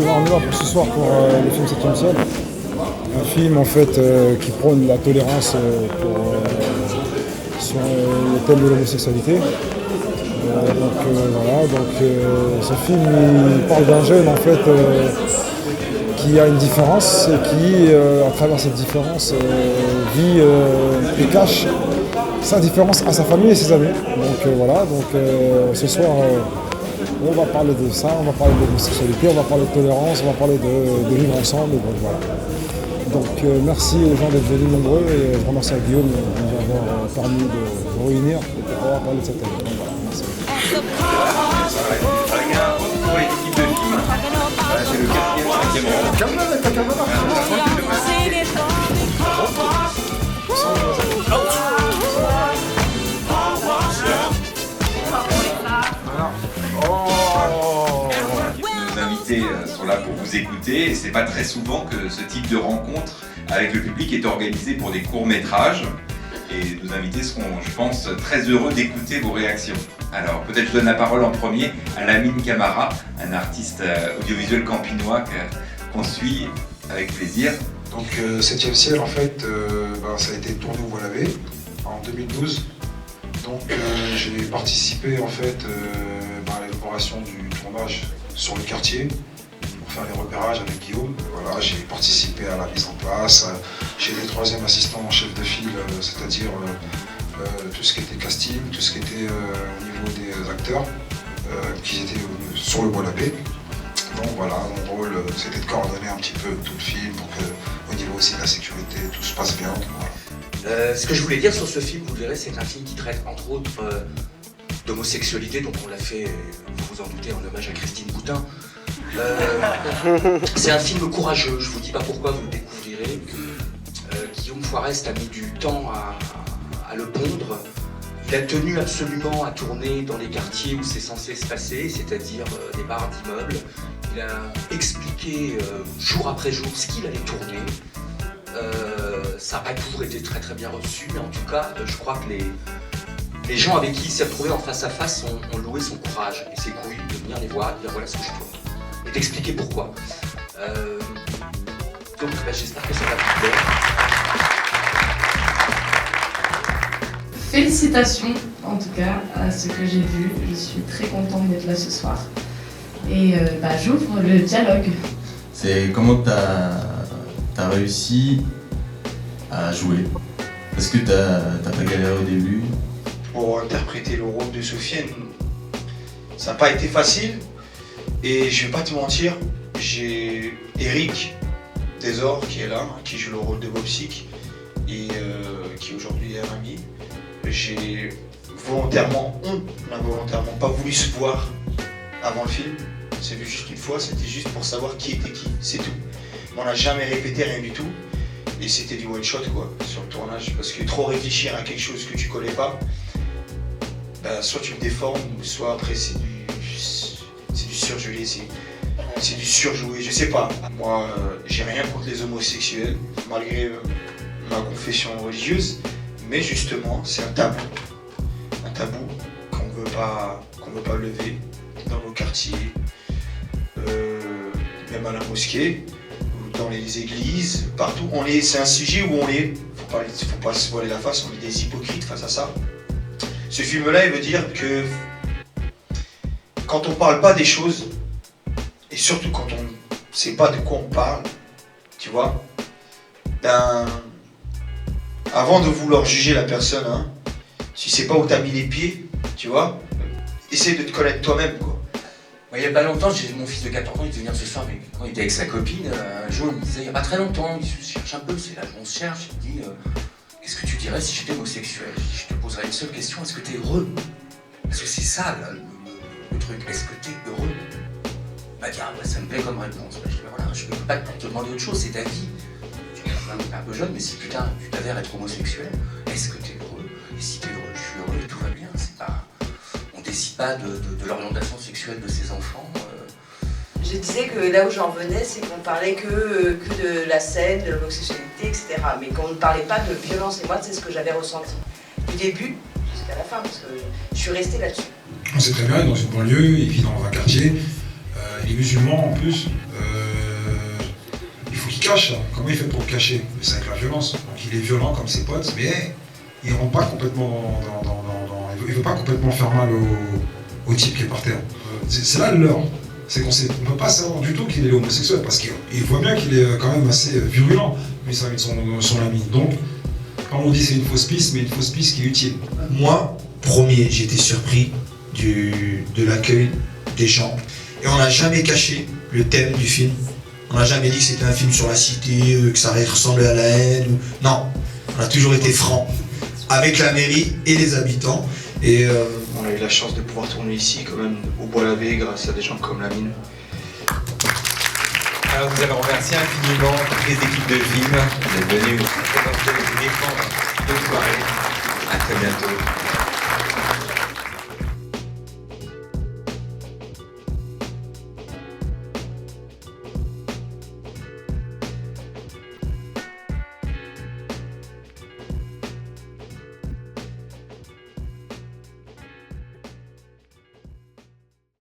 on est là pour ce soir pour le film 7e ciel. Un film en fait qui prône la tolérance sur le thème de l'homosexualité. Ce film il parle d'un jeune en fait qui a une différence et qui, à travers cette différence, vit et cache sa différence à sa famille et ses amis. Ce soir, on va parler de ça, on va parler de l'homosexualité, on va parler de tolérance, on va parler de vivre ensemble. Merci aux gens d'être venus nombreux et je remercie à Guillaume de nous avoir permis de nous réunir et de pouvoir parler de cette année. Merci. Pour l'équipe de film, c'est le 4e, 5e rang. Nos invités sont là pour vous écouter et c'est pas très souvent que ce type de rencontre avec le public est organisé pour des courts-métrages. Et nos invités seront, je pense, très heureux d'écouter vos réactions. Alors, peut-être je donne la parole en premier à Lamine Camara, un artiste audiovisuel campinois qu'on suit avec plaisir. Donc, 7e ciel, en fait, ça a été tourné au Bois-l'Abbé en 2012. Donc, j'ai participé, en fait, à l'élaboration du tournage sur le quartier pour faire les repérages avec Guillaume. Voilà, j'ai participé à la mise en place. J'étais le 3e assistant en chef de file, c'est-à-dire tout ce qui était casting, tout ce qui était au niveau des acteurs qui étaient sur le Bois-l'Abbé. Donc voilà, mon rôle c'était de coordonner un petit peu tout le film pour que, au niveau aussi de la sécurité, tout se passe bien. Voilà. Ce que je voulais dire sur ce film, vous le verrez, c'est un film qui traite entre autres d'homosexualité, donc on l'a fait, vous vous en doutez, en hommage à Christine Boutin. C'est un film courageux, je vous dis pas pourquoi, vous le découvrirez. Guillaume Foirest a mis du temps à le pondre. Il a tenu absolument à tourner dans les quartiers où c'est censé se passer, c'est-à-dire des barres d'immeubles. Il a expliqué jour après jour ce qu'il allait tourner. Ça n'a pas toujours été très très bien reçu, mais en tout cas, je crois que les gens avec qui il s'est retrouvé en face à face ont loué son courage et ses couilles de venir les voir et de dire voilà ce que je tourne. Et d'expliquer pourquoi. Donc j'espère que ça va vous plaire. Félicitations en tout cas à ce que j'ai vu. Je suis très contente d'être là ce soir. Et j'ouvre le dialogue. C'est comment t'as réussi à jouer? Est-ce que t'as pas galéré au début? Pour interpréter le rôle de Sofiane, ça n'a pas été facile. Et je vais pas te mentir, j'ai Eric Desor qui est là, qui joue le rôle de Bob Sick et qui aujourd'hui est un ami. J'ai volontairement pas voulu se voir avant le film. C'est vu juste une fois, c'était juste pour savoir qui était qui, c'est tout. On n'a jamais répété rien du tout. Et c'était du one shot quoi, sur le tournage. Parce que trop réfléchir à quelque chose que tu connais pas, soit tu le déformes, soit après c'est du surgelé, c'est du surjoué, je sais pas. Moi, j'ai rien contre les homosexuels, malgré ma confession religieuse, mais justement, c'est un tabou qu'on veut pas lever dans nos quartiers, même à la mosquée, ou dans les églises, partout. C'est un sujet où faut pas se voiler la face, on est des hypocrites face à ça. Ce film-là, il veut dire que quand on parle pas des choses, et surtout quand on ne sait pas de quoi on parle, tu vois, avant de vouloir juger la personne, hein, tu sais pas où t'as mis les pieds, tu vois, essaye de te connaître toi-même, quoi. Il y a pas longtemps, j'ai mon fils de 14 ans, il devait venir ce soir, mais quand il était avec sa copine, un jour il me disait, il y a pas très longtemps, il se cherche un peu, c'est là qu'on se cherche, il me dit, qu'est-ce que tu dirais si j'étais homosexuel? Je te poserais une seule question, est-ce que t'es heureux? Parce que c'est ça, là, le truc, est-ce que t'es heureux? Il m'a dit, ça me plaît comme réponse. Je dis, voilà, je peux pas te demander autre chose, c'est ta vie. Tu es un peu jeune, mais si putain, tu t'avères être homosexuel, est-ce que t'es heureux? Et si t'es heureux, je suis heureux et tout va bien. C'est pas... On décide pas de l'orientation sexuelle de ses enfants. Je disais que là où j'en venais, c'est qu'on parlait que de la scène, de l'homosexualité, etc. Mais qu'on ne parlait pas de violence. Et moi, c'est ce que j'avais ressenti. Du début jusqu'à la fin, parce que je suis restée là-dessus. On sait très bien, dans une banlieue, il vit dans un quartier, il est musulman en plus. cache, comment il fait pour le cacher? C'est avec la violence. Donc il est violent comme ses potes, mais il ne rentre pas complètement il veut pas complètement faire mal au type qui est par terre. C'est là le leurre. C'est qu'on ne peut pas savoir du tout qu'il est homosexuel parce qu'il voit bien qu'il est quand même assez virulent vis-à-vis de son ami. Donc, quand on dit c'est une fausse piste, mais une fausse piste qui est utile. Moi, premier, j'ai été surpris de l'accueil des gens. Et on n'a jamais caché le thème du film. On n'a jamais dit que c'était un film sur la cité, que ça ressemblait à la haine. Non, on a toujours été franc avec la mairie et les habitants. Et on a eu la chance de pouvoir tourner ici, quand même, au Bois-Lavé, grâce à des gens comme Lamine. Alors nous allons remercier infiniment toutes les équipes de film d'être venues nous défendre notre soirée. À très bientôt.